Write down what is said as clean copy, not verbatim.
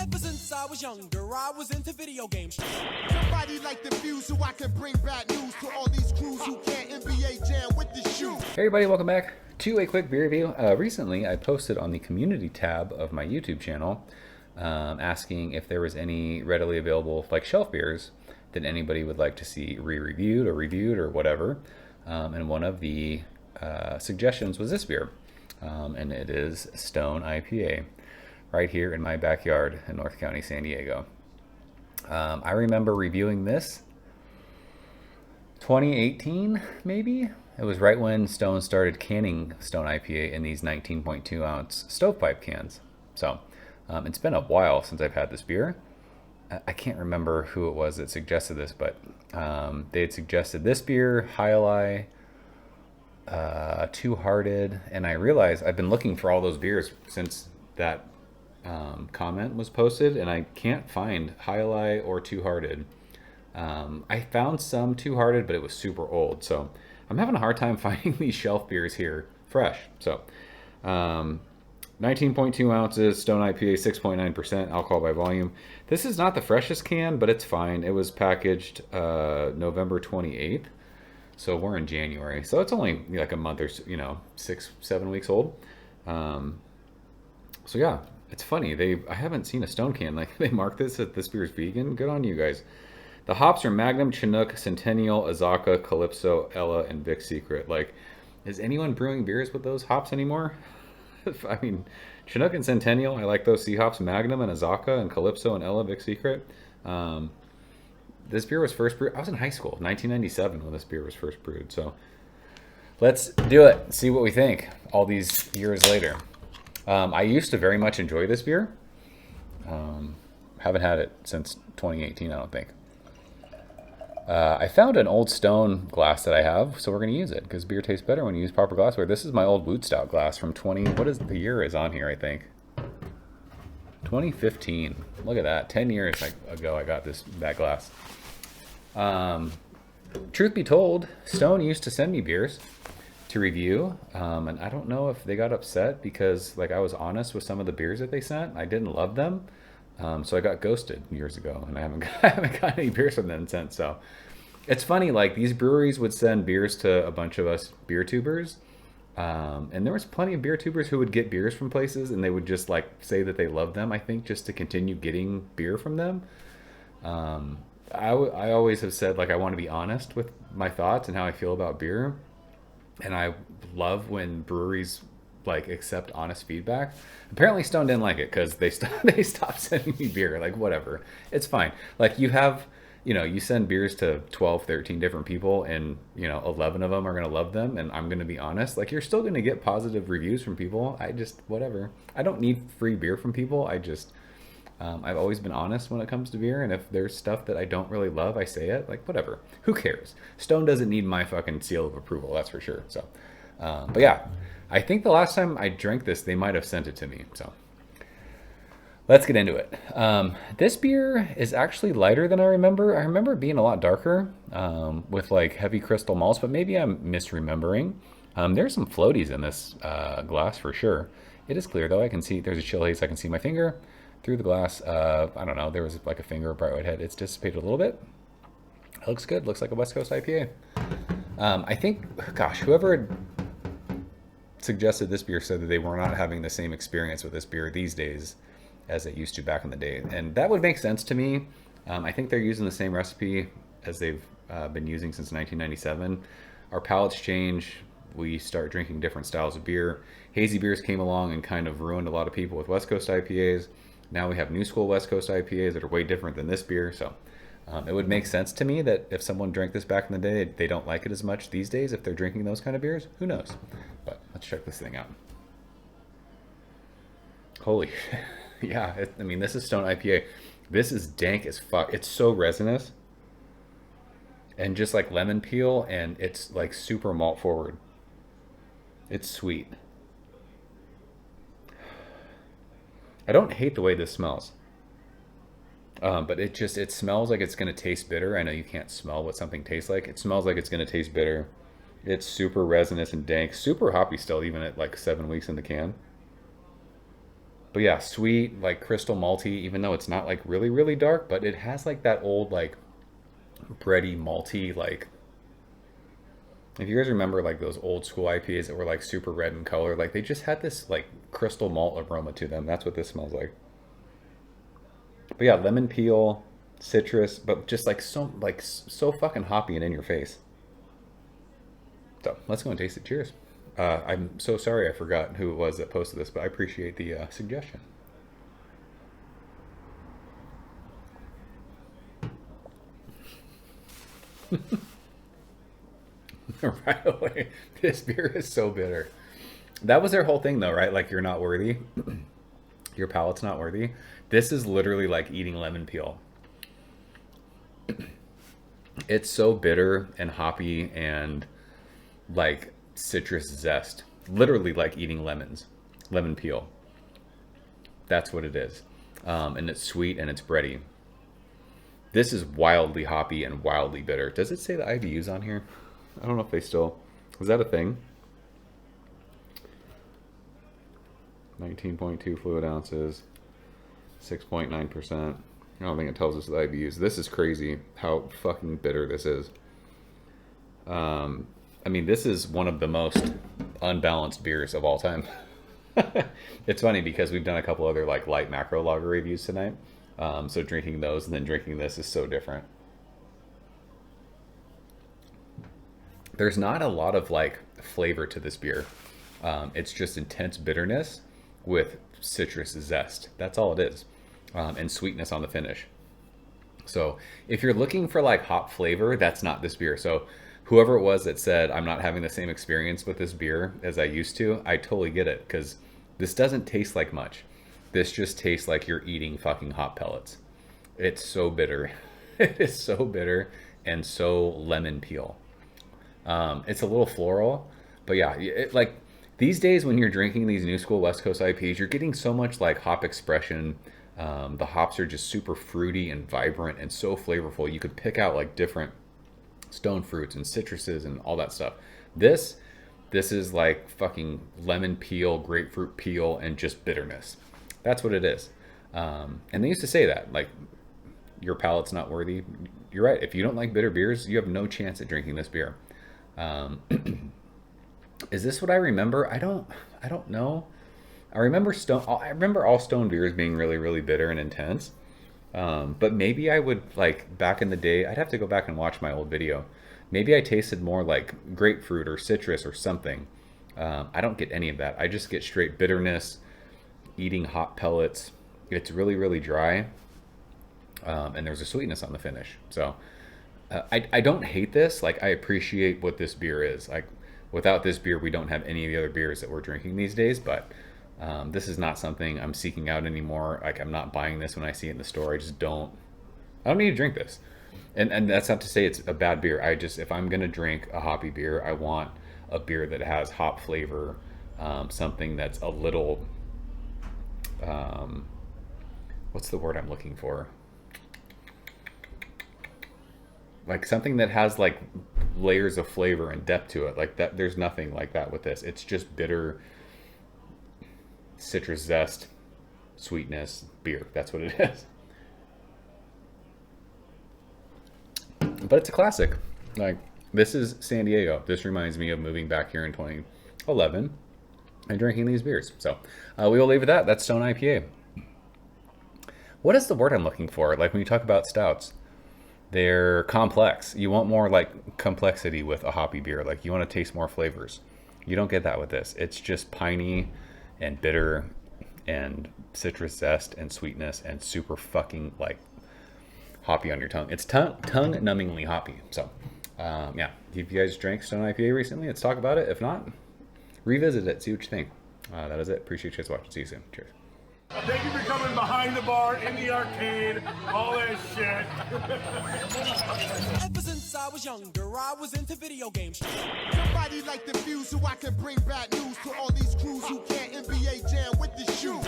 Ever since I was younger, I was into video games. Somebody like the fuse so I can bring bad news to all these crews who can't NBA jam with the shoe. Hey everybody, welcome back to a quick beer review. Recently, I posted on the community tab of my YouTube channel asking if there was any readily available like shelf beers that anybody would like to see re-reviewed or whatever. And one of the suggestions was this beer, and it is Stone IPA, right here in my backyard in North County, San Diego. I remember reviewing this 2018, maybe? It was right when Stone started canning Stone IPA in these 19.2 ounce stovepipe cans. So it's been a while since I've had this beer. I can't remember who it was that suggested this, but they had suggested this beer, Highlight, Two Hearted, and I realized I've been looking for all those beers since that comment was posted, and I can't find Highlight or Two Hearted. I found some Two Hearted, but it was super old, so I'm having a hard time finding these shelf beers here fresh. So 19.2 ounces, Stone IPA, 6.9% alcohol by volume. This is not the freshest can, but it's fine. It was packaged November 28th, so we're in January, so it's only like a month or 6-7 weeks old. So yeah, it's funny, I haven't seen a Stone can like they mark this that this beer is vegan. Good on you guys. The hops are Magnum, Chinook, Centennial, Azacca, Calypso, Ella, and Vic Secret. Like, is anyone brewing beers with those hops anymore? I mean, Chinook and Centennial, I like those sea hops. Magnum and Azacca and Calypso and Ella, Vic Secret. This beer was first brewed, I was in high school, 1997 when this beer was first brewed. So let's do it, see what we think all these years later. I used to very much enjoy this beer. Haven't had it since 2018, I don't think. I found an old Stone glass that I have, so we're going to use it because beer tastes better when you use proper glassware. This is my old Wood Stout glass from what is the year is on here, I think. 2015. Look at that. 10 years ago I got that glass. Truth be told, Stone used to send me beers to review, and I don't know if they got upset because I was honest with some of the beers that they sent. I didn't love them. So I got ghosted years ago, and I haven't got any beers from them since. So it's funny, these breweries would send beers to a bunch of us beer tubers, and there was plenty of beer tubers who would get beers from places, and they would just say that they love them. I think just to continue getting beer from them. I always have said I want to be honest with my thoughts and how I feel about beer, and I love when breweries accept honest feedback. Apparently Stone didn't like it because they stopped sending me beer. Whatever, it's fine. You send beers to 12, 13 different people, and 11 of them are going to love them, and I'm going to be honest. You're still going to get positive reviews from people. Whatever. I don't need free beer from people. I've always been honest when it comes to beer, and if there's stuff that I don't really love, I say it. Whatever. Who cares? Stone doesn't need my fucking seal of approval, that's for sure. So, but yeah, I think the last time I drank this, they might have sent it to me. So let's get into it. This beer is actually lighter than I remember. I remember it being a lot darker with heavy crystal malts, but maybe I'm misremembering. There's some floaties in this glass for sure. It is clear though. I can see there's a chill haze. I can see my finger through the glass. I don't know. There was a finger of bright white head. It's dissipated a little bit. It looks good. Looks like a West Coast IPA. I think, gosh, whoever suggested this beer said that they were not having the same experience with this beer these days as they used to back in the day, and that would make sense to me. I think they're using the same recipe as they've been using since 1997. Our palates change. We start drinking different styles of beer. Hazy beers came along and kind of ruined a lot of people with West Coast IPAs. Now we have new school West Coast IPAs that are way different than this beer. So it would make sense to me that if someone drank this back in the day, they don't like it as much these days if they're drinking those kind of beers. Who knows? But let's check this thing out. Holy shit. Yeah, this is Stone IPA. This is dank as fuck. It's so resinous. And just lemon peel, and it's super malt forward. It's sweet. I don't hate the way this smells. But it smells like it's going to taste bitter. I know you can't smell what something tastes like. It smells like it's going to taste bitter. It's super resinous and dank. Super hoppy still, even at 7 weeks in the can. But yeah, sweet, like crystal malty, even though it's not like really, really dark, but it has like that old like bready malty, like, if you guys remember like those old school IPAs that were like super red in color, like they just had this like crystal malt aroma to them. That's what this smells like. But yeah, lemon peel, citrus, but just like so fucking hoppy and in your face. So let's go and taste it. Cheers. I'm so sorry I forgot who it was that posted this, but I appreciate the suggestion. Right away, this beer is so bitter. That was their whole thing though, right? Like, you're not worthy. Your palate's not worthy. This is literally like eating lemon peel. It's so bitter and hoppy and like citrus zest. Literally like eating lemon peel. That's what it is. And it's sweet and it's bready. This is wildly hoppy and wildly bitter. Does it say the IBUs on here? I don't know if they still... Was that a thing? 19.2 fluid ounces. 6.9%. I don't think it tells us the IBUs. This is crazy how fucking bitter this is. I mean, this is one of the most unbalanced beers of all time. It's funny because we've done a couple other like light macro lager reviews tonight. So drinking those and then drinking this is so different. There's not a lot of like flavor to this beer. It's just intense bitterness with citrus zest. That's all it is. And sweetness on the finish. So if you're looking for like hop flavor, that's not this beer. So whoever it was that said, I'm not having the same experience with this beer as I used to, I totally get it. Because this doesn't taste like much. This just tastes like you're eating fucking hop pellets. It's so bitter. It is so bitter and so lemon peel. It's a little floral, but yeah, like these days when you're drinking these new school West Coast IPAs, you're getting so much like hop expression. The hops are just super fruity and vibrant and so flavorful. You could pick out like different stone fruits and citruses and all that stuff. This is like fucking lemon peel, grapefruit peel, and just bitterness. That's what it is. And they used to say that, like, your palate's not worthy. You're right. If you don't like bitter beers, you have no chance at drinking this beer. Is this what I remember? I don't know. I remember all stone beers being really, really bitter and intense. But maybe I would, like, back in the day, I'd have to go back and watch my old video. Maybe I tasted more like grapefruit or citrus or something. I don't get any of that. I just get straight bitterness, eating hot pellets. It's really, really dry. And there's a sweetness on the finish. So I don't hate this. Like, I appreciate what this beer is. Like, without this beer, we don't have any of the other beers that we're drinking these days. But this is not something I'm seeking out anymore. Like, I'm not buying this when I see it in the store. I don't need to drink this. And that's not to say it's a bad beer. If I'm going to drink a hoppy beer, I want a beer that has hop flavor, something that's a little, what's the word I'm looking for? Like something that has like layers of flavor and depth to it. Like that, there's nothing like that with this. It's just bitter, citrus zest, sweetness, beer. That's what it is. But it's a classic. Like, this is San Diego. This reminds me of moving back here in 2011 and drinking these beers. So we will leave it at that. That's Stone IPA. What is the word I'm looking for? Like when you talk about stouts, they're complex. You want more like complexity with a hoppy beer. Like you want to taste more flavors. You don't get that with this. It's just piney and bitter and citrus zest and sweetness and super fucking like hoppy on your tongue. It's tongue-numbingly hoppy. So, yeah. If you guys drank Stone IPA recently, let's talk about it. If not, revisit it. See what you think. That is it. Appreciate you guys watching. See you soon. Cheers. Thank you for coming behind the bar, in the arcade, all that shit. Ever since I was younger, I was into video games. Somebody like the Fuse so I can bring bad news to all these crews who can't NBA jam with the shoe.